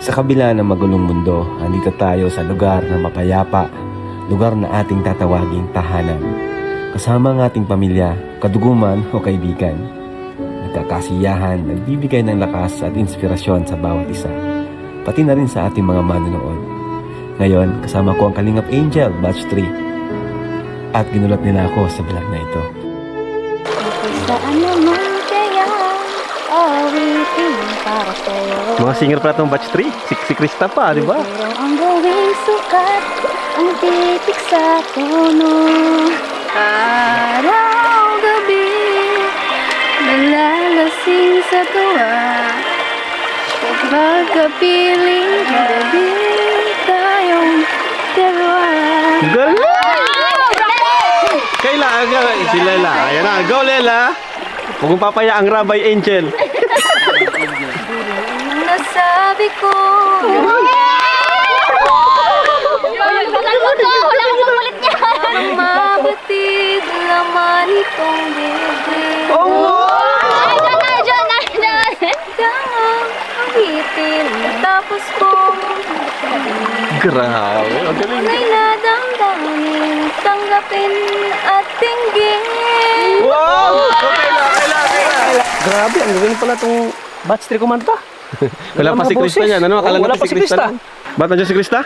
Sa kabila ng magulong mundo, andito tayo sa lugar na mapayapa, lugar na ating tatawaging tahanan. Kasama ang ating pamilya, kaduguman o kaibigan. Nagkakasiyahan, nagbibigay ng lakas at inspirasyon sa bawat isa, pati na rin sa ating mga manonood. Ngayon, kasama ko ang Kalingap Angel, Batch 3. At ginulat nila ako sa vlog na ito. Saan naman kaya awitin para sa'yo? Mga singer pala itong batch 3. Si Krista pa, di ba? Pero ang gawing sukat, ang titik sa puno. Araw, gabi, nalalasing sa tuwa. Pagkapiling gabi, tayong dalawa. Galing! Kailangan si Lela. Ayan na, go Lela! Huwag mong papaya ang Rabay Angel. Nasabi ko. Ang mabatid laman itong bibig. Awitin tapos kong Grabe, ang galing. may nadamdamin, tanggapin at tinggin. Wow! Kaila. Grabe, ang galing pala itong batch 3 kumanta. Wala pa si Krista yan. Ano? Akala Wala natin pa si Krista. Ba't nandiyan si Krista?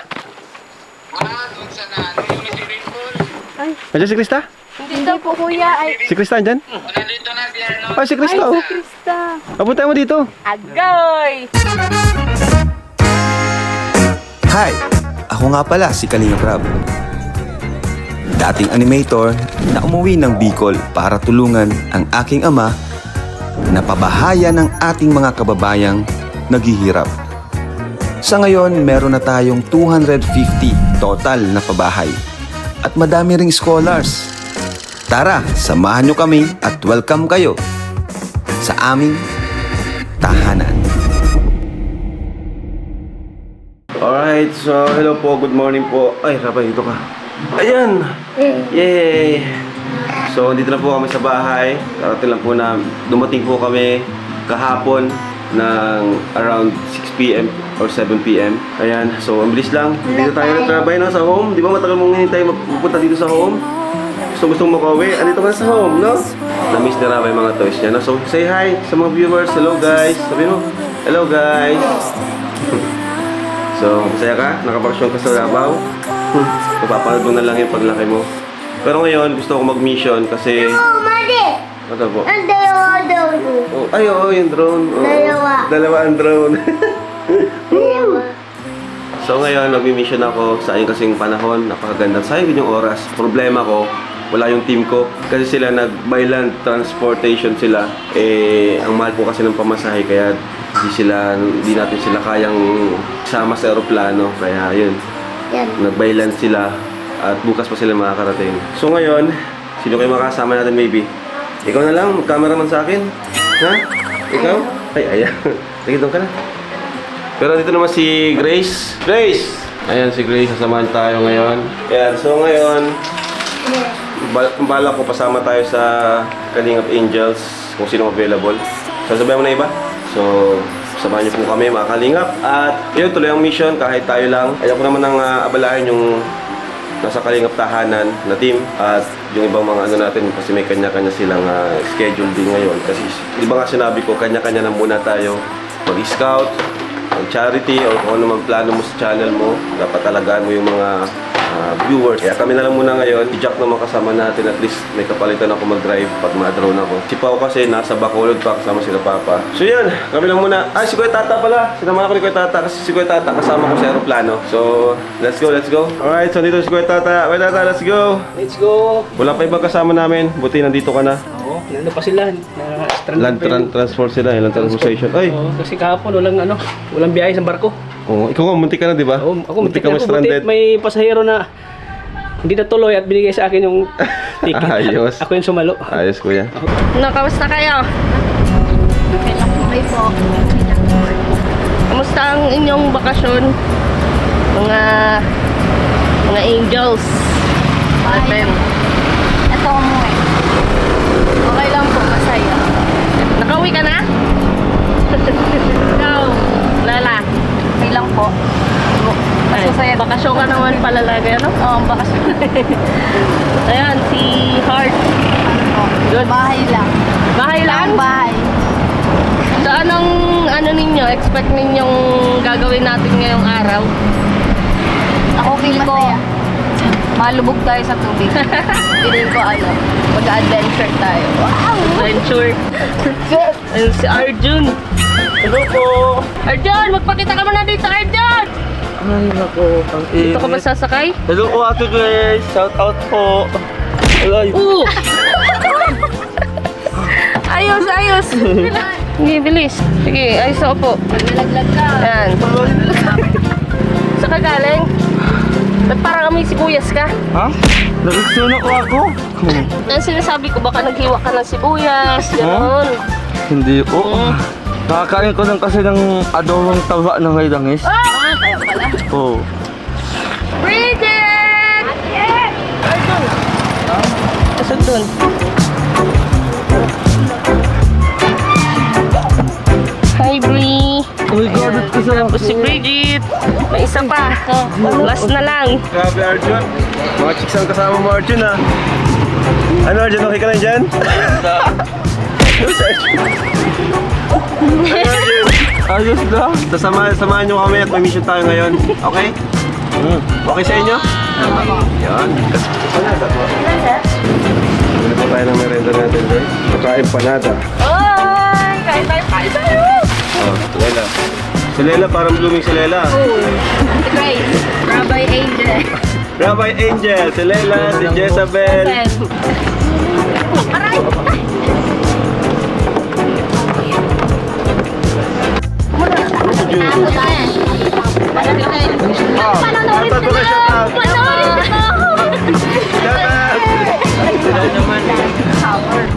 Nandiyan si Krista? Hindi po kuya, ay Si Krista andyan? Ay, si Krista. Oh. Krista. Papunta mo dito. Agoy! Hi! Ako nga pala si Kalingap Rab. Dating animator na umuwi ng Bicol para tulungan ang aking ama na pabahayan ng ating mga kababayang naghihirap. Sa ngayon, meron na tayong 250 total na pabahay at madami ring scholars. Tara, samahan nyo kami at welcome kayo sa aming tahanan. Alright, so hello po, good morning po. Ay, Rabay, dito ka. Ayan! Yay! So, dito na po kami sa bahay. Karating lang po na dumating po kami kahapon ng around 6 p.m. or 7 p.m. Ayan, so ang bilis lang. Dito tayo nagtrabay na sa home. Di ba matagal mong hinintay mapunta dito sa home? Gusto mong makauwi? Andito ka na sa home, no? Na-miss na Rabay mga toys niya, no? So, say hi sa mga viewers. Hello guys. Sabi mo, hello guys. So, masaya ka? Nakabakasyon ka sa Davao? Mapapanood mo na lang yung paglaki mo. Pero ngayon, gusto ko mag-mission kasi... Ano po? Ang dalawa daw. Oh, ay, oo, yung drone. Oo. Dalawa ang drone. So ngayon, mag-mission ako sa ayun kasing panahon. Napakaganda. Sayang din yung oras. Problema ko, wala yung team ko. Kasi sila nag-by land transportation sila. Eh, ang mahal po kasi ng pamasahe. Kaya hindi natin sila kayang sama sa aeroplano. Kaya yun, nag-by land sila. At bukas pa sila makakarating. So ngayon, sino kayo makasama natin maybe? Ikaw na lang, cameraman sa akin. Ha? Ikaw? Ay, ayan. Sige, doon ka na. Pero dito naman si Grace. Grace! Ayan si Grace, sasamahan tayo ngayon. Ayan, so ngayon, balak ko pasama tayo sa Kalingap Angels kung sino available. Sasabihan mo na iba? So, samahan niyo po kami mga Kalingap. At yun, tuloy ang mission kahit tayo lang. Ayaw ko naman nang abalahin yung nasa Kalingap tahanan na team at yung ibang mga ano natin kasi may kanya-kanya silang schedule din ngayon. Kasi di ba nga sinabi ko, kanya-kanya na muna tayo mag-scout, mag-charity o kung ano man plano mo sa channel mo. Dapat talagaan mo yung mga viewers. Kaya kami na lang muna ngayon. Si Jack naman kasama natin. At least may kapalitan ako mag-drive pag ma-drone ako. Si Pao kasi nasa Bacolod pa kasama sila Papa. So yun, kami lang muna. Ay, si Kuya Tata pala. Sinama ako ni Kuya Tata kasi si Kuya Tata kasama ko sa aeroplano. So, let's go, let's go. Alright, so dito si Kuya Tata. Kuya Tata, let's go. Let's go! Wala pa ibang kasama namin. Buti nandito ka na. Oo, nandun pa sila. Land transport sila, land transportation. Ay, Oo, kasi kahapon walang biyahe sa barko. oh, ikaw nga, muntik ka na, di ba? Oo, ako muntik ka ma-stranded. may pasahero na hindi natuloy at binigay sa akin yung ticket. Ayos. Ako yung sumalo. Ayos, Kuya. Kamusta kayo? Okay lang po kayo po. Kamusta ang inyong bakasyon? Mga angels. Ito umuwi. Okay lang po, masaya. Nakauwi ka na? Ikaw, Lala. Okay lang po. ang bakasyon. Ayan, si Heart. Good. Bahay lang. Bahay lang? Bahay. So, anong ninyo, expect ninyong gagawin natin ngayong araw? Ako feel ko, malubog tayo sa tubig. Feeling ko mag-adventure tayo. Wow! Adventure. Ayun si Arjun. Hello po. Arjun, magpakita ka muna dito, Arjun! Ay, nako, ang init. Dito ka ba sasakay? Hello po, Ate Grace. Shout out po. Alay. Oo! Ayos! Sige, bilis. Sige, ayos ako po. Nalaglag ka. Ayan. Saan ka galing? Ba't parang amoy sibuyas ka? Ha? Nagsusunog ko ako. Ang sinasabi ko, baka naghiwa ka ng sibuyas, gano'n. Hindi po. Nakakain ko lang kasi ng adobong taba ng may langis. Kaya pala. Oo. Bridget! Arjun! Kasag doon. Hi, Bri! Oh my God, at kasama Tapos si Bridget! May isa pa. Last na lang. Grabe, Arjun. Mga chicks ang kasama mo, Arjun, ha? Ano, Arjun? Okay ka lang dyan? Ayos lang. Samahan nyo kami at may mission tayo ngayon. Okay? Okay sa inyo? Yan. Panada po. Ano po tayo ng merenda natin, guys? Makain panada. Ay! Kain tayo! Oh, Lela. Si Lela, parang blooming si Lela. Grace. Rabbi Angel. Rabbi Angel, si Lela, si Jezabel. Aray! Panoorin ko na! Panoorin ko na!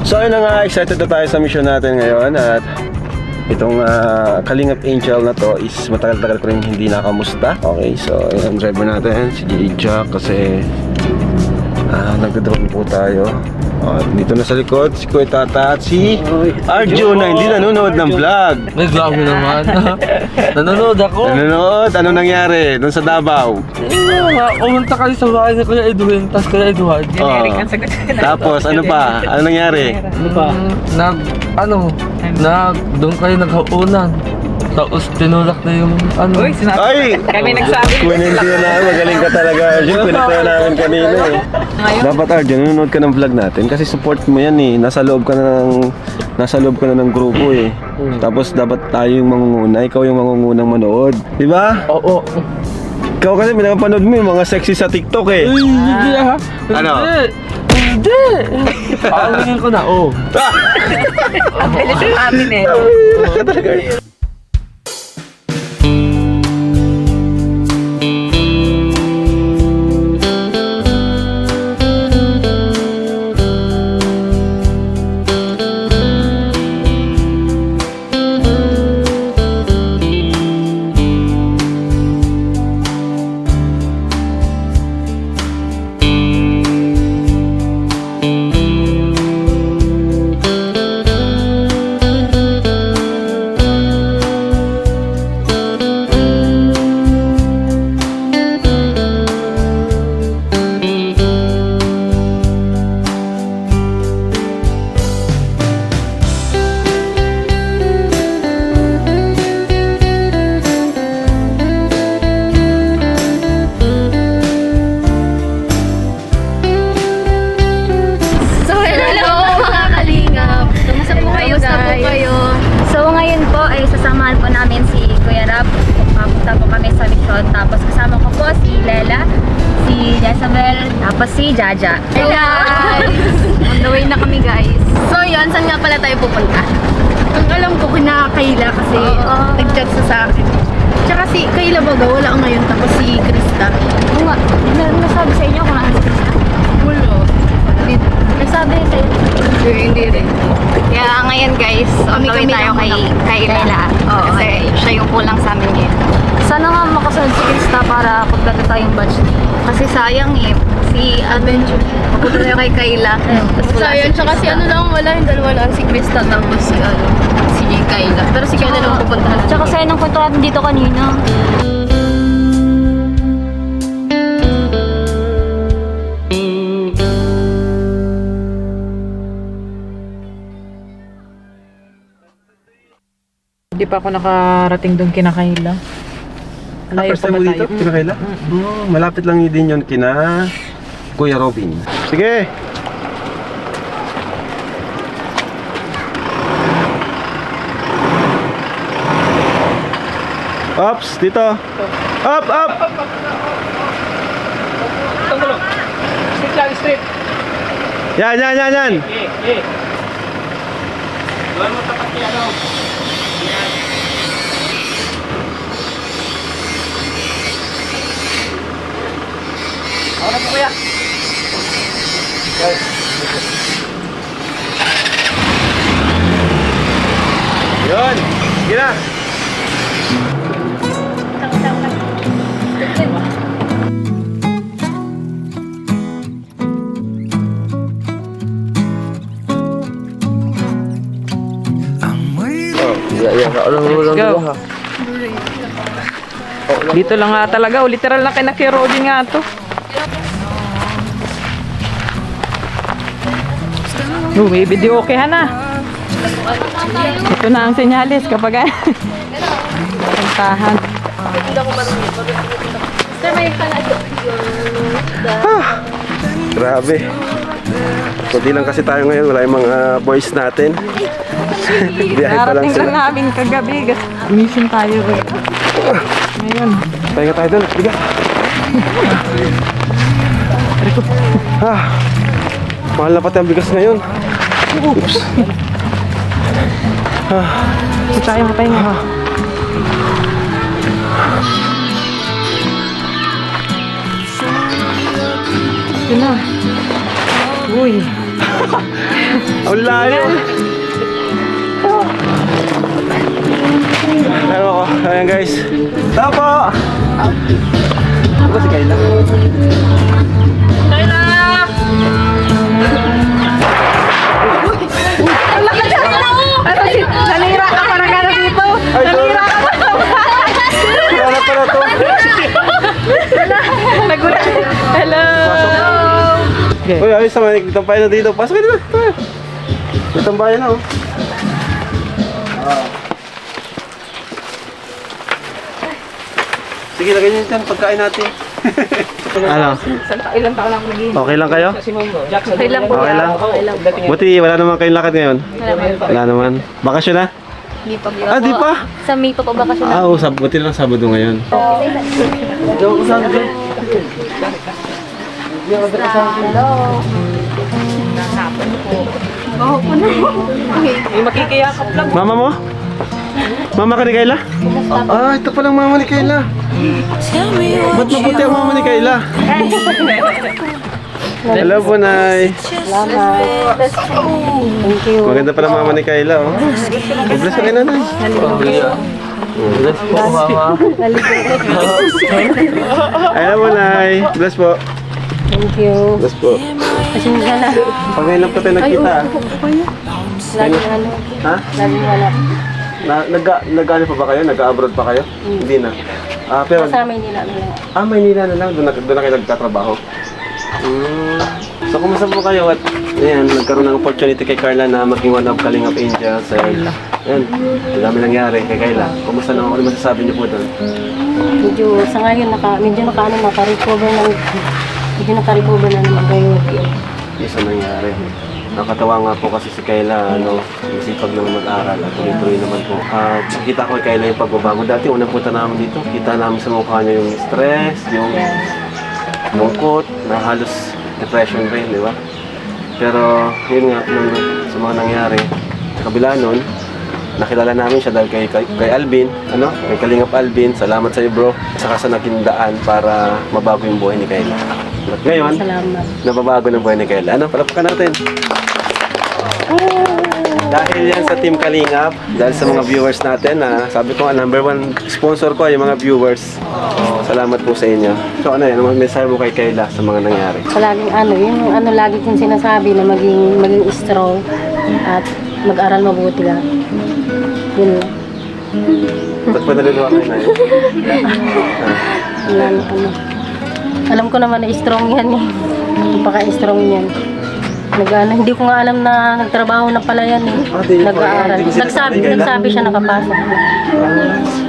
So ayun na nga, excited na tayo sa mission natin ngayon at itong Kalingap Angel na to is matagal-tagal ko rin hindi nakamusta. Okay, so yung driver natin, si Jack kasi nagdodrone po tayo. Dito na sa likod, si Kuya Tata at si Arjun na hindi nanonood ng vlog. May grabe naman. Nanonood ako. Nanonood? Ano nangyari doon sa Davao? Pumunta kasi sa bahay ni Kuya Edwin, tapos Kuya Edward. Tapos ano pa? Ano nangyari? Ano ba? Doon kayo naghaunan. Tapos tinulak na yung ano. Ay! Kami nagsabi. Kuninti na namin. Magaling ka talaga, Arjun. Pinito na namin kanina eh. Dapat, Arjun, nanonood ka ng vlog natin kasi support mo yan eh. Nasa loob ka na ng grupo eh. Tapos dapat tayo yung mangunguna. Ikaw yung mangungunang manood. Di ba? Oo. Ikaw kasi pinapanood mo yung mga sexy sa TikTok eh. Ay, hindi ha? Ano? Hindi! Aawinin ko na, oh. So, hello mga kalingap. Kumusta po kayo, guys? So, ngayon po ay sasamahan po namin si Kuya Rab. Papunta po kami sa mission. Tapos kasama ko po si Lela, si Jezabel, tapos si Jaja. Hey guys! On the way na kami, guys. So, yun. Saan nga pala tayo pupunta? Ang alam ko, kinakayla kasi nag-chat sa akin. Tsaka si Kayla Baga, wala ngayon. Tapos si Krista. Oo nga. Nasabi sa inyo kung naan si Krista? Wala. Nagsabi sa inyo. Hindi rin. Kaya ngayon, guys, on the way Kami-kami tayo lang kay Lela. Kasi siya yung kulang sa amin ngayon. Sana nga makasunod si Krista para pagdating tayong batch. Kasi sayang eh. Si Adventure. Papunta tayo kay Kayla. Tapos wala Sayang, tsaka si ano lang, wala yung dalawa lang. Si Krista tapos si Kayla. Pero si Kayla lang pupuntahan natin. Tsaka sayang ng kwento natin dito kanina. Hindi pa ako nakarating doon kina Kayla. Malayo First pa time ba mo dito, tayo? kinakaila? Malapit lang din yun kina Kuya Robin. Sige! Ops, dito! Up, up! Straight lang, straight. Yan, yan, yan, yan! Doon mo tapat kay ano. Ako na po kuya. Yun! Sige na! Let's go. Dito lang nga talaga. Literal na kinakiro din nga to. May video okay na. Ito na ang senyalis kapag kantahan. Grabe. Kunti lang kasi tayo ngayon, wala yung mga boys natin. Biyahe pa lang Narating sila. lang namin kagabi. Mission tayo. Ngayon. Pahinga tayo doon, biga. Mahal na pati ang bigas ngayon. Oops. Ito tayo mapahinga. Ito na. Uy. Ang layo. Ewan ko, ayan guys. Tapo! Ano ba si Kayla? Nanira ka pa na gano'n dito. Nanira ka pa. Wala pala to. Nagulat. Hello. Uy, ayos naman, nagtambayan na dito. Pasok kayo dito. Nagtambayan na oh. Sige, lagay niyo dyan, pagkain natin. Ano? Ilang taon lang magiging. Okay lang kayo? Jackson. Okay lang po. Okay lang? Buti, wala naman kayong lakad ngayon. Wala naman. Bakasyon na? Hindi pa po. Ah, di pa? Sa May pa po bakasyon na. Buti lang Sabado ngayon. May makikiyakap lang. Mama mo? Mama ka ni Kayla? Ito palang mama ni Kayla. Ba't mabuti ang mama ni Kayla? Hello po, Nay. Thank you. Maganda pala mama ni Kayla, oh. Bless ka kay nanay. Bless po, mama. Hello po, Nay. Bless po. Thank you. Bless po. Pasensya na. Pag ngayon lang po tayo nagkita, ah. Laging ano. Ha? Laging wala. Nag-ano pa ba kayo? Nag-abroad pa kayo? Hindi na. Pero, Sa Maynila na lang. Maynila na lang. Doon na kayo nagtatrabaho. So, kumusta po kayo? At, ayan, nagkaroon ng opportunity kay Carla na maging one of Kalingap Angels. Ayan, dami nangyari kay Kayla. Kumusta naman? Ano masasabi niyo po doon? Medyo sa ngayon naka-recover na naman kayo. Isa nangyari. Nakatawa nga po kasi si Kayla, sipag naman mag-aral at tuloy-tuloy naman po. Nakita ko kay Kayla yung pagbabago. Dati unang punta namin dito, kita namin sa mukha niya yung stress, yung lungkot, na halos depression rin, di ba? Pero yun nga, sa mga nangyari, sa kabila nun, nakilala namin siya dahil kay Alvin, kay Kalingap Alvin. Salamat sa iyo, bro. Saka sa naging daan para mabago yung buhay ni Kayla. At ngayon, Salamat. nababago ng buhay ni Kayla. Palapakan natin. Dahil yan sa Team Kalingap, dahil sa mga viewers natin, sabi ko, number one sponsor ko ay yung mga viewers. Salamat po sa inyo. So ano yan, ang mensahe mo kay Kayla sa mga nangyari? Sa laging yung lagi kong sinasabi na maging strong at mag-aral mabuti lang. Yun lang. Ba't pa naluluwa kayo na yun? Wala na, Alam ko naman na strong yan eh. Napaka-strong yan. Hindi ko nga alam na nagtrabaho na pala yan eh. Nag-aaral. Nagsabi siya nakapasok.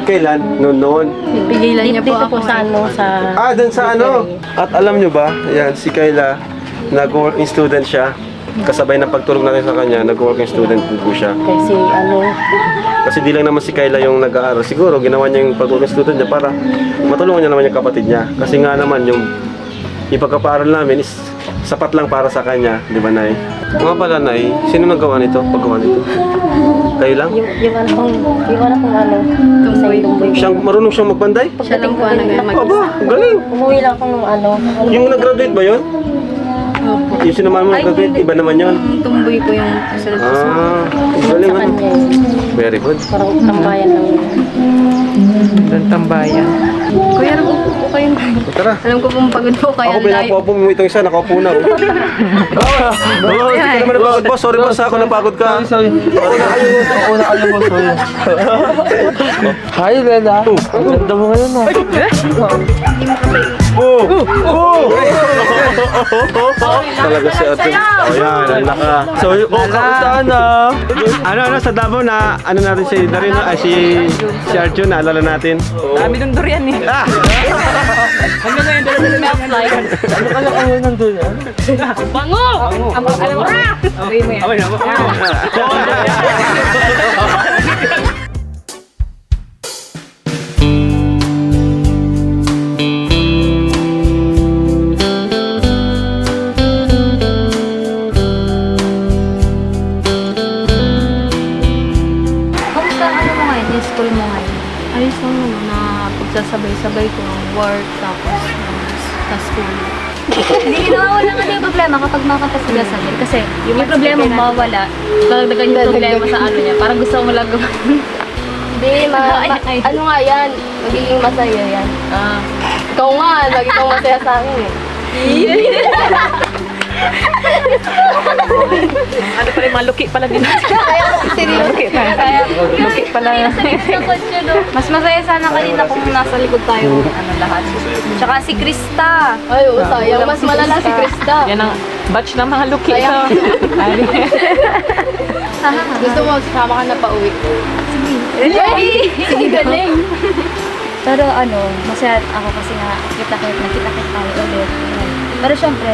Kailan? Noon. Pigilan niya po Dito ako. po sa ano, sa... Dun sa ano. At alam nyo ba, yan, si Kayla, nag-working student siya. Kasabay ng pagtulong natin sa kanya, nag-working student din po siya. Kasi ano, Kasi di lang naman si Kayla yung nag-aaral. Siguro, ginawa niya yung pag-working student niya para matulungan niya naman yung kapatid niya. Kasi nga naman, yung pagkapaaral namin is sapat lang para sa kanya. Di ba, Nay? Mga pala, Nay, sino naggawa nito? Paggawa nito? Kayo lang? yung ano kung ano, Siyang, marunong siyang magbanday? Siya lang po ang nag-mag-isa. Aba, ang galing. umuwi lang ako nung ano. Yung nag-graduate ba yun? Opo. Yung sinamahan mo nag-graduate, iba naman yun. Yung tumboy po yung kasunod ko sa Ang galing Sa ano. kanya yun. Very good. Parang tambayan lang yun. Doon tambayan. Kuya, ano po kayo? Tara. Alam ko pong pagod po kayo. Ako pinapapo mo itong isa, nakaupo na. Oh. Hindi ka naman napagod, boss. Sorry, boss. Ako napagod ka. Sorry. Ako na kayo mo, sorry. Hi, Lela. Ang ganda mo ngayon, ah. Talaga si Ate. Oh, yan. Ang naka. So, Kamusta na? ano, sa Davao na, ano natin si Darino, si Arjun, naalala natin. Dami ng durian eh. Hanggang ngayon, dala-dala na ang fly. Ano kaya kayo nandun, ah? Bango! Alam mo, okay mo yan. Kamusta ano mo ngayon? Yung school mo ngayon? Ayos lang naman na pagsasabay-sabay ko ng work tapos sa school. Hindi nawawala nga yung problema kapag makapasigasan din. Kasi yung problema mo mawawala, dagdagan yung problema sa ano niya. Parang gusto mo lang gawin. Hindi, ano nga yan, magiging masaya yan. Ikaw nga, lagi kang masaya sa akin eh. Ano pala yung maluki pala din. Maluki pala. Maluki pala. Mas masaya sana kanina kung nasa likod tayo lahat. Tsaka si Krista. Ay, oo, sayang. Mas malala si Krista. Yan ang batch ng mga luki. Sayang. Ari. Gusto mo, sama ka na pa uwi. Sige, galing. Pero ano, masaya ako kasi nga nakita-kita tayo ulit. Pero syempre,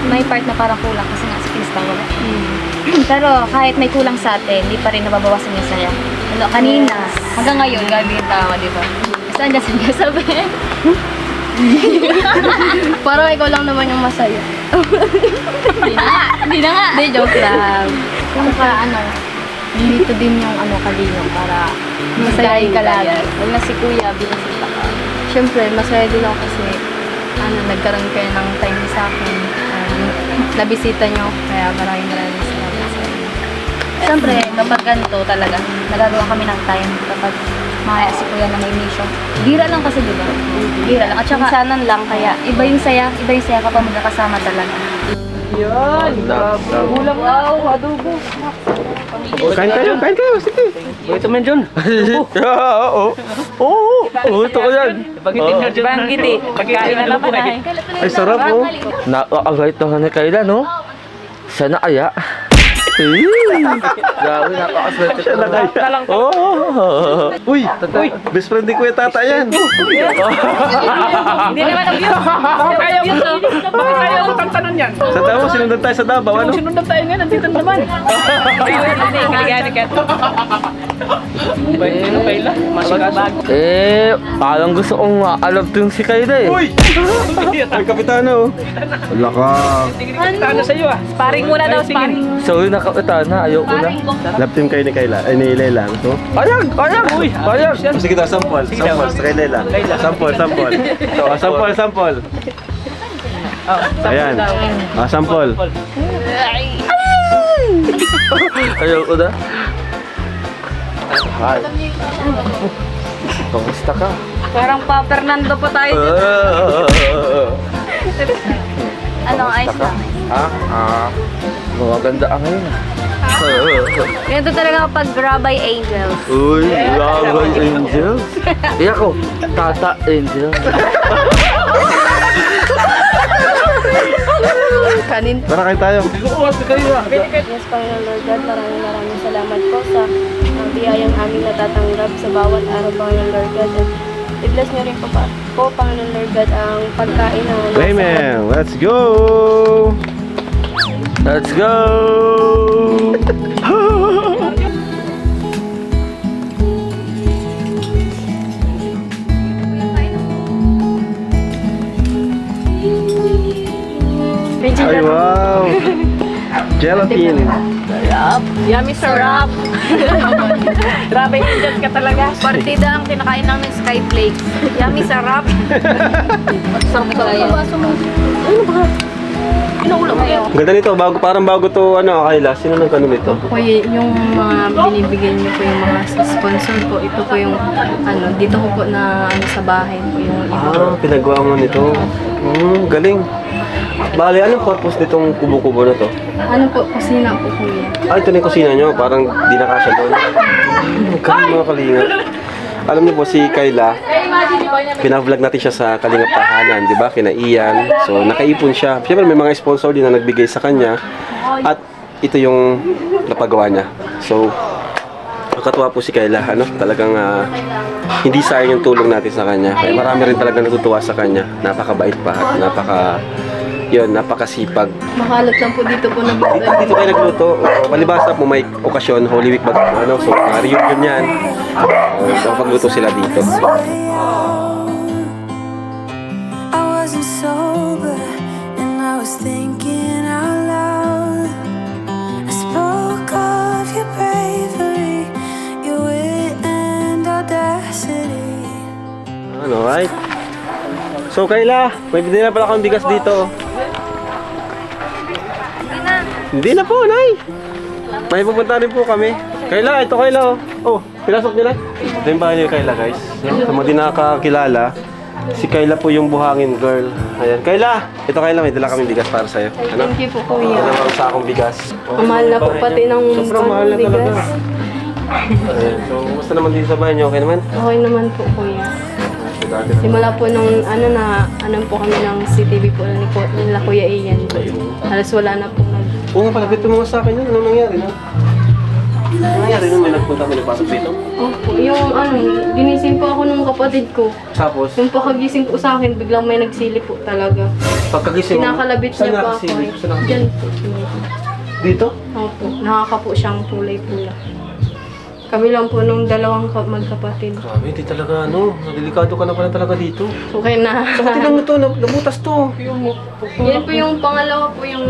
may part na parang kulang kasi nga si Krista wala. Pero kahit may kulang sa atin, hindi pa rin nababawasan yung saya. Ano, kanina, hanggang ngayon, gabi yung tama, di ba? Saan sabi? Parang ikaw lang naman yung masaya. Hindi na nga. Hindi, joke lang. Saka ano, dito din yung ano kalino para masayahin ka lagi. Huwag na si Kuya, binisita ka. Siyempre, masaya din ako kasi ano, nagkaroon kayo ng time sa akin. Nabisita nyo, kaya maraming salamat sa inyo. Siyempre, kapag ganito talaga, nagagawa kami ng time kapag maya si Kuya na may mission. Gira lang kasi, di ba? Gira lang. At saka, Minsanan lang, kaya iba yung saya kapag magkakasama talaga. Kain kayo. Sige. Ito man, John. Oo, ito ko yan. Bagitin nga, John. Bangiti. Pagkain na naman ay. Ay, sarap, oh. Nakakagayt naman ni Kayla, no? Sana kaya. Grabe, napakaswerte ko na. Talang ka. Uy, best friend ni Kuya Tata yan. Hindi naman ang view. Bakit kaya ko tantanan yan? Sa Davao, sinundan tayo sa Davao, ano? Sinundan tayo ngayon, nandito naman. Ayun, hindi. Kaligani ka. Bait nyo kaila. Masikasag. Parang gusto kong maalap yung si Kayla, eh. Uy! Ay, kapitano, oh. Wala ka. Ano sa'yo ah? Sparring muna daw, sparring. Sorry na kapitana, ayoko na. Love team kayo ni Kayla. Ay, ni Lela. Gusto mo? Ayag! Sige daw, sample. Sample sa kay Lela. Sample. So, sample. Ayan. Sample. Ayoko na. Hi. Kamusta ka? Parang pa Fernando pa tayo. Ano, ayos lang. Maganda ang ngayon, ah. Ganito talaga kapag Rabbi Angels. Uy, Rabbi Angel. Iyak ko, Tata Angel. Kanin. Tara, kain tayo. Yes, Panginoon Lord God, maraming salamat po sa biyayang aming natatanggap sa bawat araw, Panginoon Lord God. At i-bless niyo rin po, Panginoon Lord God, ang pagkain na nasa Amen. Let's go! Let's go! Ay, wow! Gelatin. Yummy sarap. Grabe, Angels ka talaga. Partida ang kinakain namin, Skyflakes. Yummy, sarap. Sarap ko yan. Ganda nito, parang bago to, Kayla. Sino nagkano nito? po yung mga binibigyan niyo po yung mga sponsor po. Ito po yung dito ko po na sa bahay po yung iba. Pinagawa mo nito. Galing. Bale, anong purpose nitong kubo-kubo na to? Ano po, kusina po kuya. Ito na yung kusina nyo. Parang di na kasya doon. Galing mga kalingap. Alam niyo po si Kayla, pinavlog natin siya sa Kalingap Tahanan, di ba? Kina Ian. So, nakaipon siya. Siyempre, may mga sponsor din na nagbigay sa kanya. At ito yung napagawa niya. So, nakakatuwa po si Kayla. Talagang hindi sayang yung tulong natin sa kanya. Kaya marami rin talaga natutuwa sa kanya. Napakabait pa at napakasipag. Makalot lang po dito po na Dito kayo nagluto. Palibasa po may okasyon, Holy Week so reunion yan. So pagluto sila dito. I wasn't sober and I was thinking out loud. I spoke of your bravery, your wit and audacity. Right? So Kayla, may binila pala akong bigas dito. Hindi na po, Nay. May pupunta rin po kami. Kayla, ito Kayla. Oh, pinasok niyo na. Ito yung bahay ni Kayla, guys. Sa mga di nakakakilala, si Kayla po yung buhangin girl. Ayan. Kayla, ito Kayla, may dala kaming bigas para sa'yo. Thank you po kuya. Ano sa akong bigas. Ang mahal na po pati ng Sobrang mahal na talaga. bigas. Ayan. So, kumusta naman dito sa bahay niyo? Okay naman? Okay naman po kuya. Simula po nung po kami ng CTV po nila Kuya Ian. Halos wala na po Oo nga pala, dito mga sa akin yun. Anong nangyari na? Anong nangyari nung may nagpunta ko nagpasok dito? Opo, yung ginising po ako ng kapatid ko. Tapos, Yung pagkagising po sa akin, biglang may nagsilip po talaga. pagkagising mo, Pinakalabit saan niya po ako. nakasilip? Saan nakasilip? Diyan po. Dito? Opo, nakaka po siyang kulay-pula. Kami lang po nung dalawang magkapatid. Grabe, hindi talaga delikado ka na pala talaga dito. Okay na. Saka tinan mo to, nabutas to. Yan po yung pangalawa po yung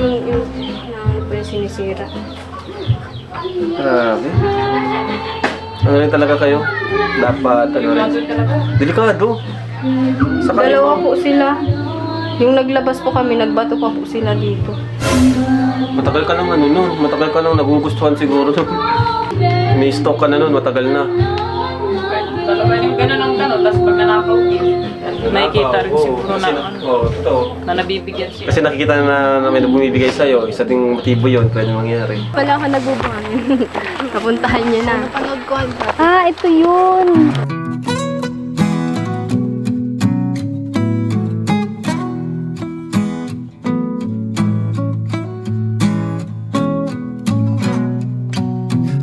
sinisira. Grabe. Ano rin talaga kayo? Dapat, delikado. Saka Dalawa po sila. Yung naglabas po kami, nagbato pa po sila dito. Matagal ka nang matagal ka nang nagugustuhan siguro. May stock ka na nun, matagal na. Talaga yung gano'n ang gano'n, tapos pag nanakaw nakikita rin siguro na totoo. na nabibigyan siya. Kasi nakikita na may bumibigay sa'yo, isa ding motibo yun, pwede mangyari. Wala ka nagbubangin. Napuntahan niya na. Napanood ko. Ito yun.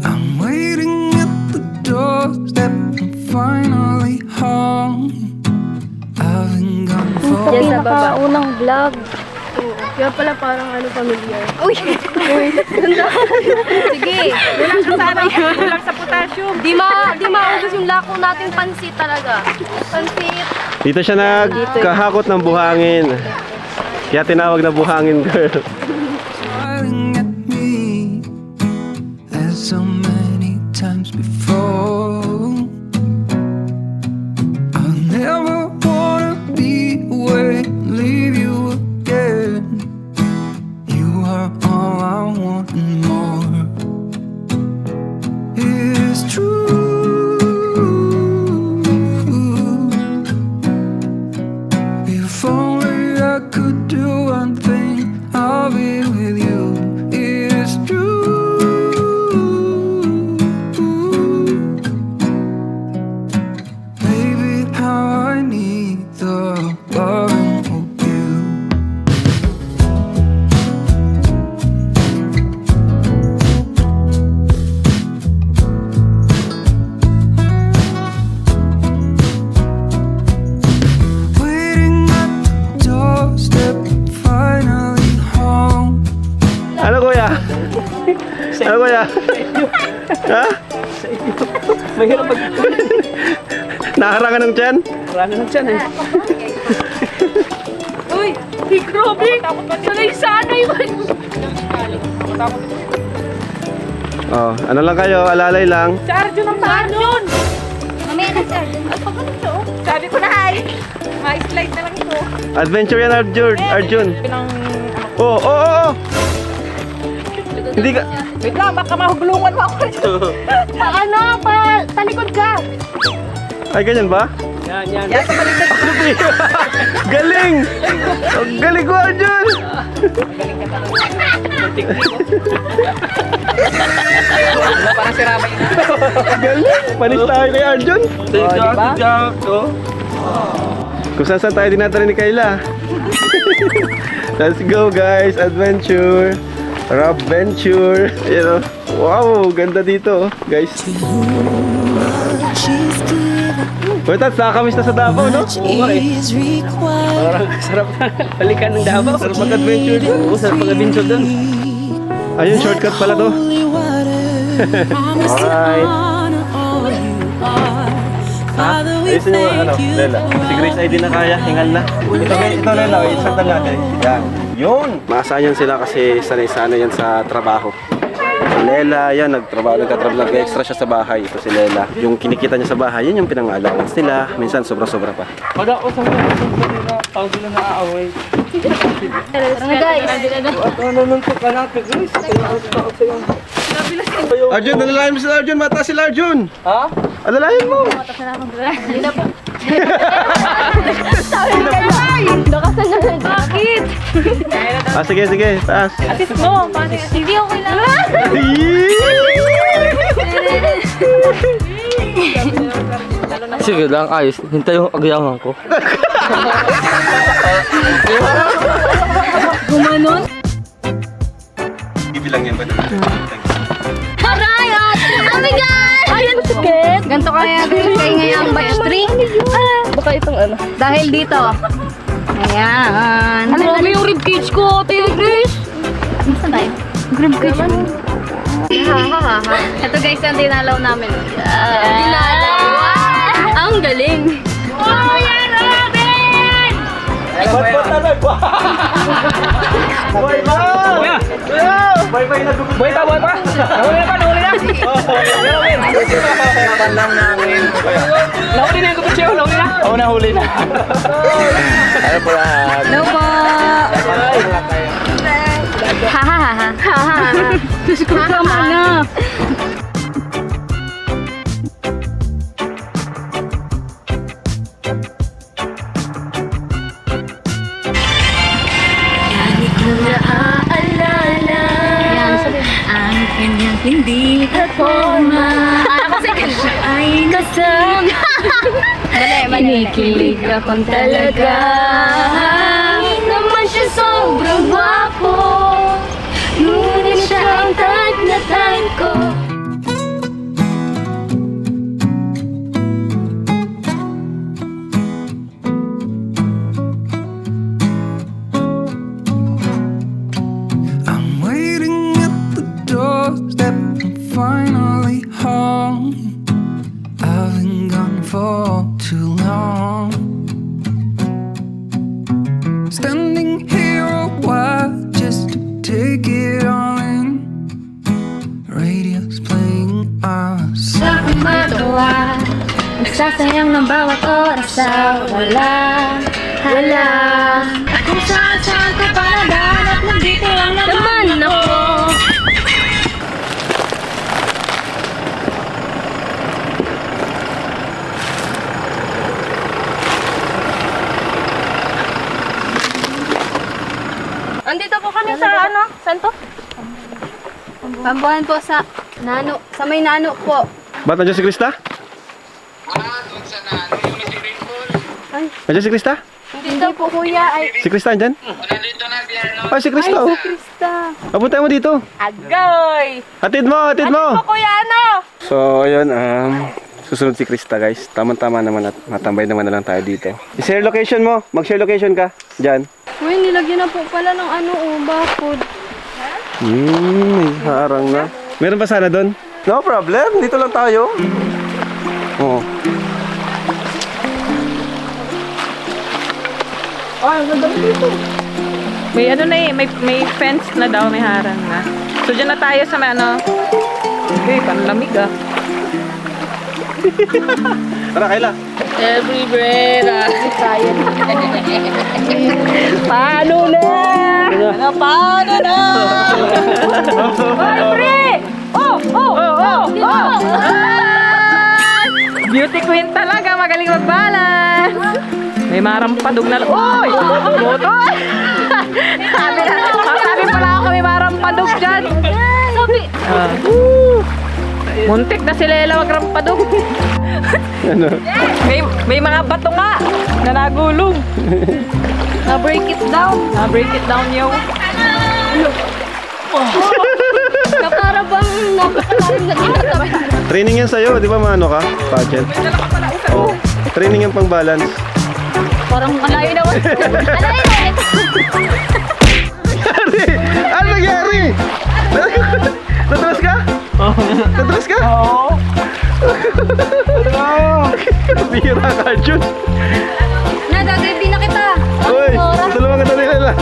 I'm waiting at the doorstep, I'm finally home. I've been gone for Yan sa baba. Unang vlog. Kaya pala parang familiar. Uy! Sige, relax ka sana. Kulang sa potassium. Di maubos yung lako natin pansit talaga. Pansit. Dito siya nagkahakot ng buhangin. Kaya tinawag na buhangin girl. smiling at me as so many times before. I'll never wanna be away, leave you again. You are all I want and more. It's true. If only I could do one thing, I'll be Ano kuya? Ha? Mahirap pag... Nakaharangan ng tiyan? Marami ng tiyan eh. Uy, grabe. Sanay-sanay mo. Oh, ano lang kayo, alalay lang. Si Arjun ang Arjun. Mamaya na, sir. Sabi ko na hi. Ma-slide na lang ito. Adventure yan, Arjun. Oo, oo, oo. Hindi ka... Wait lang, baka mahugulungan mo ako. Talikod ka. Ay, ganyan ba? Yan, yan. Galing! Ang galing ko, Arjun! Parang si Ramay na. Galing! Panis tayo kay Arjun. Kung saan tayo dinatala ni Kayla. Let's go, guys! Adventure! Rabventure! You know, wow! Ganda dito, guys. Wait, nakakamiss na sa Davao, no? Oo nga eh. Parang sarap balikan ng Davao. Sarap mag-adventure dun. Oo, sarap mag-adventure dun. Ayun, shortcut pala to. Alright. Ha? Ayusin nyo, ano, Lela. Si Grace ay di na kaya, hingal na. Ito Lela, isang natin. Yan. Yun! Maasahan yan sila kasi sanay-sanay yan sa trabaho. Si Lela, yan, nag-extra siya sa bahay. Ito si Lela. Yung kinikita niya sa bahay, yun yung pinang-allowance nila. Minsan, sobra-sobra pa. Pag ako sa mga nila, pag sila naaaway. Tara na, guys. Nanuntok ka natin, guys. Arjun, alalayan mo sila Arjun! Mataas sila Arjun! Ha? Alalayan mo! Bakit? Ah, sige, sige, taas. Assist mo. Hindi ako kailangan. Sige lang, ayos. Hintay yung agyaman ko. Gumanon? Ibilang yan ba? Aray! Oh my God! Ayun, sakit. Ganto kaya guys kay ngayang batch 3. Baka itong ano. Dahil dito. Ayan. Ano ba yung ribcage ko, Ate Grace? Saan tayo? Grab cage mo. Ito guys yung dinalaw namin. Dinalaw? Ang galing. Oh, yan, Robin! Buhay pa, buhay pa. Nahuli na pa, nahuli na. Nahuli na yung kapatid siya, nahuli na. Oo, nahuli na. Ano po lahat? Hello po. Ha ha ha ha. Ha ha ha. Diyos ko naman na. Ang kanyang hindi at forma ay kasama. Kinikilig akong talaga. Naman siya sobrang gwapo. Ngunit siya ang type na type ko. I'm waiting at the doorstep. I'm finally home. I've been gone for too long. Standing here a while just to take it all in. Radio's playing us. Sa kumatawa, nagsasayang ng bawat oras sa wala. Hala, at kung saan ka pa naghanap, nandito lang naman ako. Andito po kami sa ano? Saan to? Pambuhan po sa Nano, sa may Nano po. Ba't nandiyan si Krista? Nandiyan si Krista? Hindi po kuya ay Si Krista andyan? Ay, si Krista oh. Krista. Papunta mo dito. Agoy! Hatid mo, hatid mo. Kuya ano? So, ayun, susunod si Krista guys. Tama-tama naman at matambay naman na lang tayo dito. I-share location mo. Mag-share location ka. Diyan. Uy, nilagyan na po pala ng ano, bakod. May harang na. Meron pa sana doon? No problem, dito lang tayo. Oo. May ano na eh, may fence na daw, may harang na. So dyan na tayo sa may ano. Okay, panlamig ah. Tara, Kayla. Everywhere. Paano na? Paano na? Oy, pre! Oh! Beauty queen talaga, magaling mag-balance. May marampadog na... Uy! Motor! Sabi pala ako may marampadog dyan. Muntik na si Lela magrampadog. Ano? May mga bato nga na nagulong. Na-break it down. Na-break it down, yo. Na para bang napakalalim na tinatabi. Training yan sa'yo, di ba maano ka? Pageant. Oo. Training yan pang balance. Parang alayo na ulit. Alayo na ulit. Ano nangyari? Natras ka? Natras ka? Oo. Bira ka, Arjun. Nadagay na kita. Uy, tulungan ka tayo nila.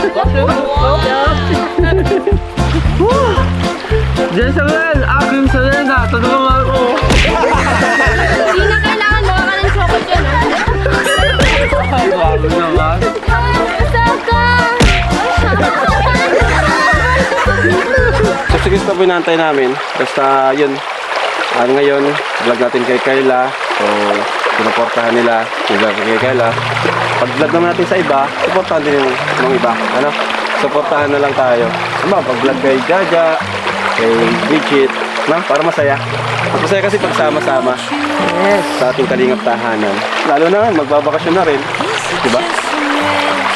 Jezebel, aking Selena, tulungan ako. Hindi na kailangan baka ka ng chocolate yan. Grabe naman. Saka! So sige, stop pinantay namin. Basta yun. Ngayon, vlog natin kay Kayla. So, pinuportahan nila yung vlog kay Kayla. Pag vlog naman natin sa iba, supportahan din yung mga iba. Ano? Supportahan na lang tayo. Diba, pag vlog kay Jaja, kay Bridget, na? Para masaya. Masaya kasi pagsama-sama. Yes. Sa ating kalingap tahanan. Lalo na, magbabakasyon na rin. Diba?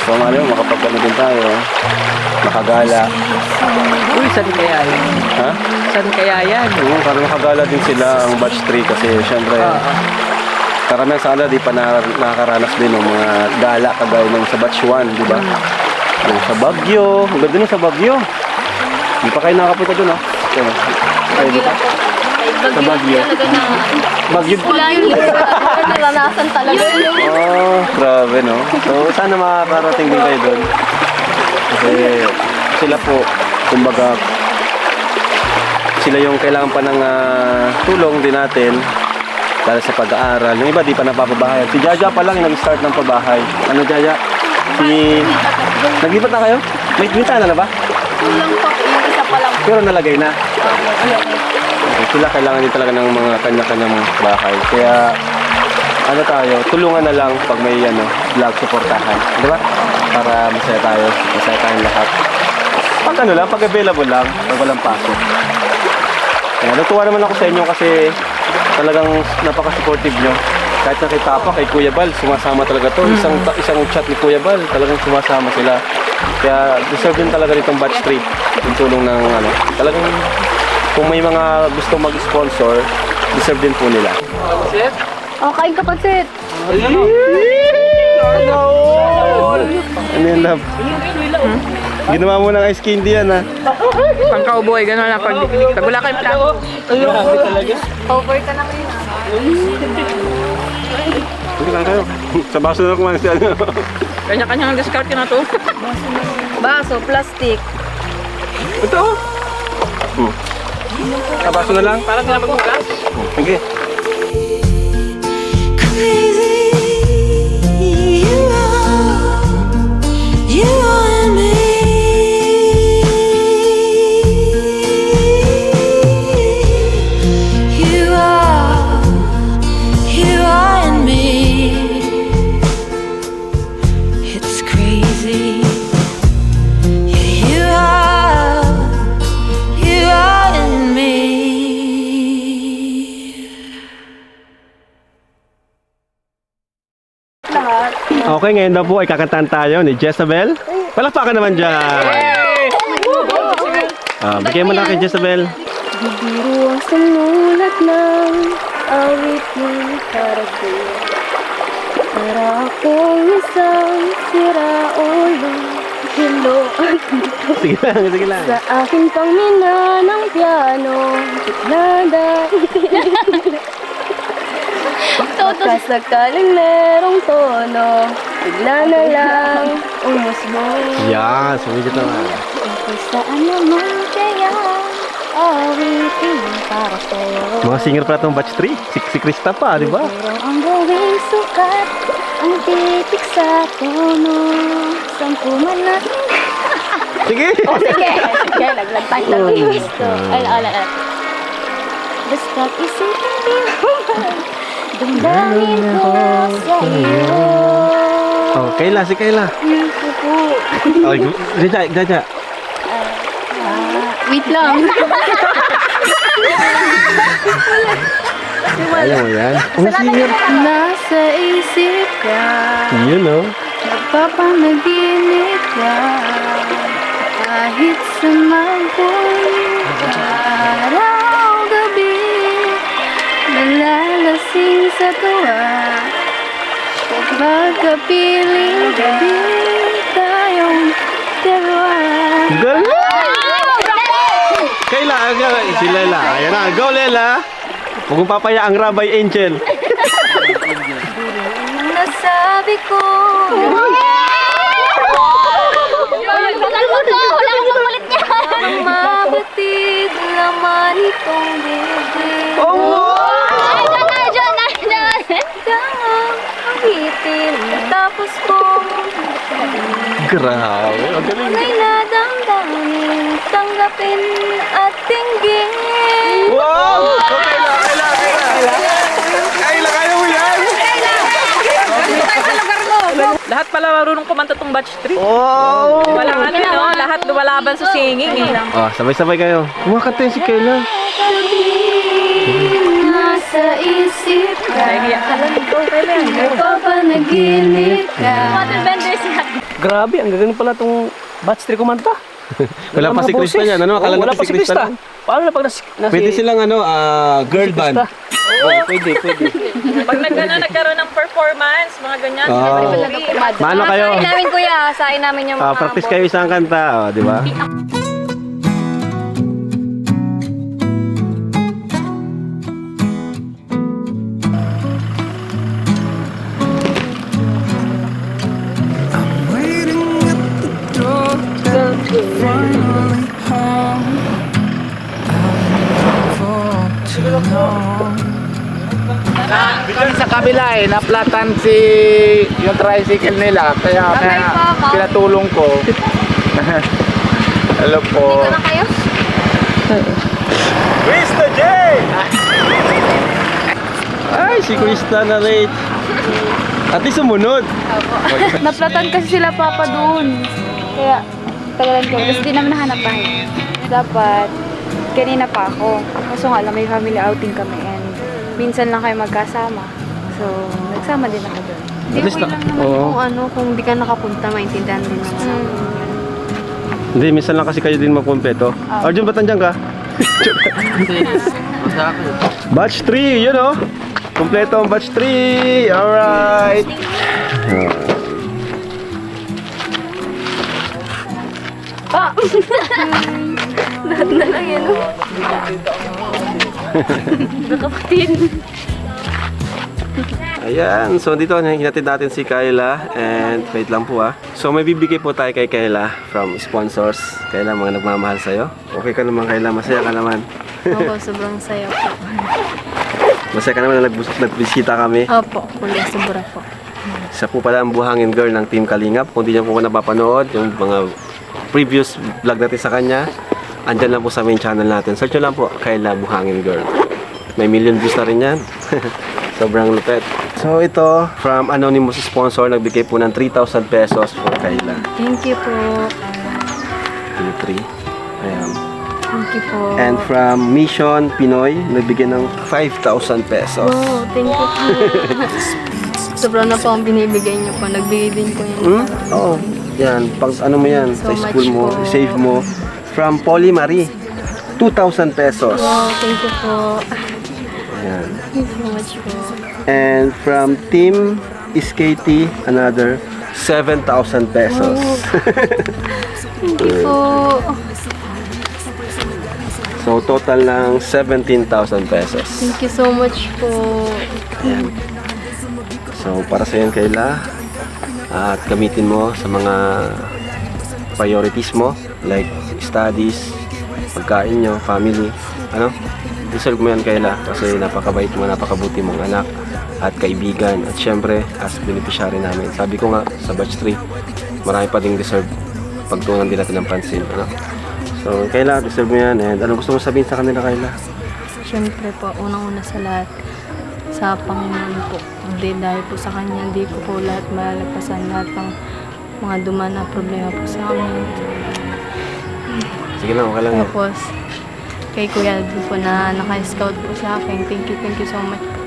So, mali mo, makapagpano din tayo. Makagala. Uy, saan kaya yan? Ha? Saan kaya yan? Oo, para makagala din sila ang batch 3 kasi syempre karamihan sana di pa nakakaranas din ng mga gala kagaya ng sa batch 1, di ba? Yung sa Baguio, ang ganda nun sa Baguio. Di pa kayo nakapunta dun, ha? Kaya, sa Baguio. Baguio. Wala yung naranasan talaga. Oh, grabe, no? So, sana makakarating din kayo dun. Kasi sila po, kumbaga, sila yung kailangan pa ng tulong din natin dahil sa pag-aaral. Yung iba di pa napapabahay. Si Jaja pa lang yung nag-start ng pabahay. Ano, Jaja? Naglipat na kayo? May bintana na ba? Kulang pa. Yung isa pa lang. Pero nalagay na. Okay, sila kailangan din talaga ng mga kanya-kanyang bahay. Kaya, ano tayo, tulungan na lang pag may vlog supportahan. Di ba? Para masaya tayo. Masaya tayong lahat. Pag ano lang, pag available lang, pag walang pasok. Kaya natuwa naman ako sa inyo kasi talagang napaka-supportive nyo. Kahit na kay Papa, kay Kuya Bal, sumasama talaga to. Isang chat ni Kuya Bal, talagang sumasama sila. Kaya deserve din talaga nitong batch 3. Yung tulong ng talagang kung may mga gusto mag-sponsor, deserve din po nila. Oh, kain ka pansit. Ano yun, love? Ginawa mo ng ice candy yan, ha? Pang cowboy, gano'n na. Pag wala kayong plan. Grabe talaga. Over ka na ngayon. Hindi ka kayo. Sa baso na kumain siya. Kanya-kanyang discard na to. Baso, plastic. Ito. Sa baso na lang. Para sila magbukas. Sige. Okay, ngayon daw po ay kakantahan tayo ni Jezebel. Palakpakan naman dyan! Bigyan mo na kay Jezebel. Bibiro ang sumulat ng awit ng karagay para akong isang siraulo Hello. Sige lang, sige lang. Sa aking pangmina ng piano, nada. Pagkasakaling merong tono, bigla na lang umusbong. Yan, sumigit naman. Kung saan naman kaya awitin para sa'yo. Mga singer pala itong batch 3. Si Krista pa, di ba? Pero ang gawing sukat, ang titik sa tono, sampu man natin. Sige! Sige, naglagpan ng gusto. Ala. Basta't isipin mo, damdamin ko sa iyo. Oh, Kayla, si Kayla. Oh, Jaja. Wait lang. Ayaw mo yan. Oh, singer. Nasa isip ka, Yun, oh. nagpapanaginip ka, kahit sa magpuling araw gabi, nalalasing sa tuwa, pagkapiling gabi tayong dalawa. Galing! Kayla, si Lela. Ayan na, go Lela! Huwag mong papaya ang Rabay Angel. Nasabi ko, ang mabatid naman itong bibig. Awitin, tapos kong Grabe, ang galing. may nadamdamin, tanggapin at tinggin. Wow! Kayla, kaya mo yan! Lahat pala marunong kumanta tong batch 3. Oh! Walang ano, no? Lahat lumalaban sa singing eh. Oh, sabay-sabay kayo. Kumakanta yun si Kayla. Nasa isip ka, nagpapanaginip ka. Grabe, ang gagaling pala tong batch 3 kumanta. Wala pa si Krista niyan, ano? Akala Wala natin pa si si Krista Krista. lang. Paano na pag Pwede silang girl band. Oh, pwede. Pag nagkaroon ng performance, mga ganyan. Oh. Mano kayo? Sain namin kuya, sain namin yung mga Practice kayo isang kanta, oh, di ba? Waiting at the door, finally home. I've been for too long. Sa kabila naplatan yung tricycle nila. Kaya pinatulong ko. Hello po. na kayo? Krista J! Ay, si Krista na rin. At least sumunod. Naplatan kasi sila papa doon. Kaya tagalan ko. Tapos di naman nahanap bahay. Dapat kanina pa ako. Kaso nga lang may family outing kami and minsan lang kayo magkasama. So, nagsama din ako doon. At least na, oo. Kung di ka nakapunta, maintindihan din naman. Hindi, minsan lang kasi kayo din magkumpleto. Arjun, ba't nandiyan ka? Batch 3, yun oh. Kompleto ang batch 3. Alright. Lahat na lang yan. Nakapatid. Ayan, so dito hinatid natin si Kayla and wait lang po So may bibigay po tayo kay Kayla from sponsors. Kayla, mga nagmamahal sa'yo. Okay ka naman Kayla, masaya ka naman. Opo, sobrang saya po. Masaya ka naman na nagbisita kami. Opo, kuya, sobra po. Isa po pala ang buhangin girl ng Team Kalingap. Kung di niyo po napapanood yung mga previous vlog natin sa kanya, andyan lang po sa main channel natin. Search nyo lang po, Kayla Buhangin Girl. May million views na rin yan. Sobrang lupet. So ito, from anonymous sponsor, nagbigay po ng 3,000 pesos for Kayla. Thank you po. 3. Ayan. Thank you po. And from Mission Pinoy, nagbigay ng 5,000 pesos. Wow, thank you po. Sobra na po ang binibigay niyo po. Nagbigay din po yan. Oo. Yan, pang ano mo yan, So sa school much mo, po. save mo. From Polly Marie, 2,000 pesos. Wow, thank you po. Ayan. Thank you so much po. And from Team SKT, another 7,000 pesos. Thank you po. So, total ng 17,000 pesos. Thank you so much po. So, para sa yan, Kayla. At gamitin mo sa mga priorities mo. Like, studies, pagkain nyo, family. Ano? Deserve mo yan, Kayla. Kasi napakabait mo, napakabuti mong anak. At kaibigan. At syempre, as beneficiary namin. Sabi ko nga, sa batch 3, marami pa ding deserve. Pagtunan din natin ng pansin. Ano? So, Kayla, deserve mo yan. And ano gusto mo sabihin sa kanila, Kayla? Siyempre po, unang-una sa lahat, sa Panginoon po. Hindi dahil po sa Kanya, hindi ko po lahat malalagpasan lahat ng mga duman na problema po sa amin. Sige lang, okay lang. Tapos, kay Kuya Alvin po na naka-scout po sa akin. Thank you so much po.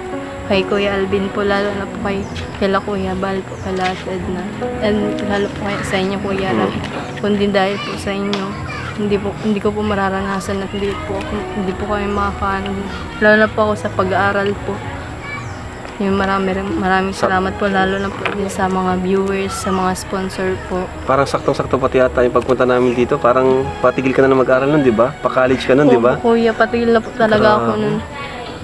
Kay Kuya Alvin po, lalo na po kay Kuya Bal po, kala Edna. And lalo po sa inyo, Kuya Rab. Kundi dahil po sa inyo, hindi ko po mararanasan at hindi po kami makakaano. Lalo na po ako sa pag-aaral po. Yung maraming salamat po, lalo na po din sa mga viewers, sa mga sponsor po. Parang saktong-sakto pati yata yung pagpunta namin dito. Parang patigil ka na mag-aral nun, di ba? Pa-college ka nun, di ba? Opo, Kuya, patigil na po talaga ako nun.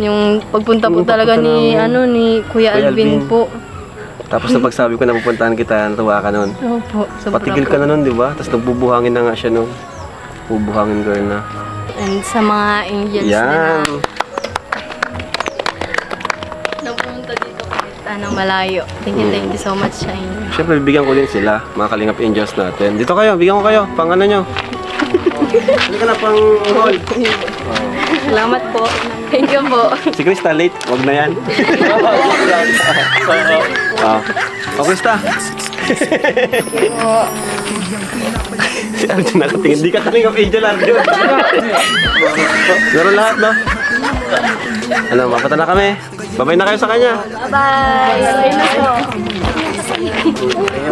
Yung pagpunta po Yung talaga pagpunta ni namin. ni Kuya Alvin po. Tapos na pagsabi ko na pupuntahan kita, natuwa ka nun. Opo, sobra Patigil po. ka na nun, di ba? Tapos nagbubuhangin na nga siya nung bubuhangin girl na. And sa mga angels Yan! na pumunta dito kahit anong malayo. Thank you so much sa inyo. Siyempre, bibigyan ko din sila, mga Kalingap Angels natin. Dito kayo, bigyan ko kayo, pang ano nyo. Hindi ka na pang hall. Salamat po. Thank you po. Si Krista, late. Wag na yan. Oh, Krista. Si Arjun nakatingin. Di ka Kalingap Angel, Arjun. Meron lahat, no? Ano, mapata na kami. Babay na kayo sa kanya. Bye! Ayun,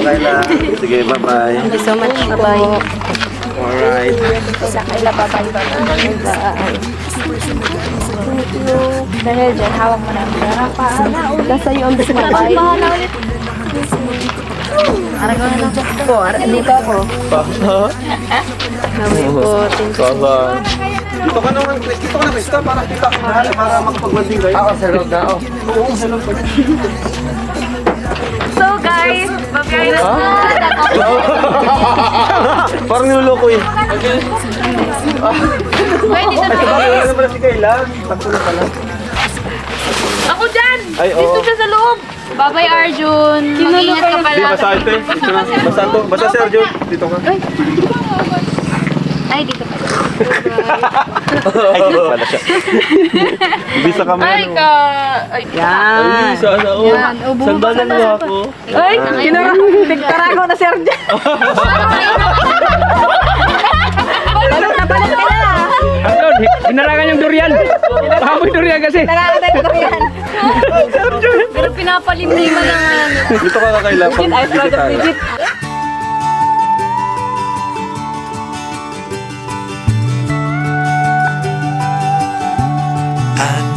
Kayla. Sige, bye-bye. Thank you so much. Bye-bye. Alright. Dahil dyan, hawak mo na. Nasa iyo ang bismay. Bahala ulit. Aragaw na lang po. Dito ako. Namin po. Thank you so much. Dito ka naman, Chris. Dito ka na, Krista. Para kita ka na. Para makapag-banding kayo. Ako, sa loob na ako. Oo, sa loob. So guys, babiyahin na po. Parang niloloko eh. Pwede na po. Ano pala si Kayla? Takbo na pala. Ako dyan! Ay, oo. Dito siya sa loob. Bye-bye, Arjun. Mag-ingat ka Hindi, pala. basta ito eh. Basta to. Basta si Arjun. Dito ka. Ay, dito pala. Ay, dito pala siya. Bisa kami. Ay, ano. ka... Ay, Yan. Sana ako. Yan. O, bumubukas na ako. Ay, nagtarago na si Arjen. Balot na ka na. Arjun, hinarangan yung durian. Baboy durian kasi. Nakakatay ko yan. pero pinapalimliman ng ano. Dito ka ka Kayla. Pag-visit tayo. I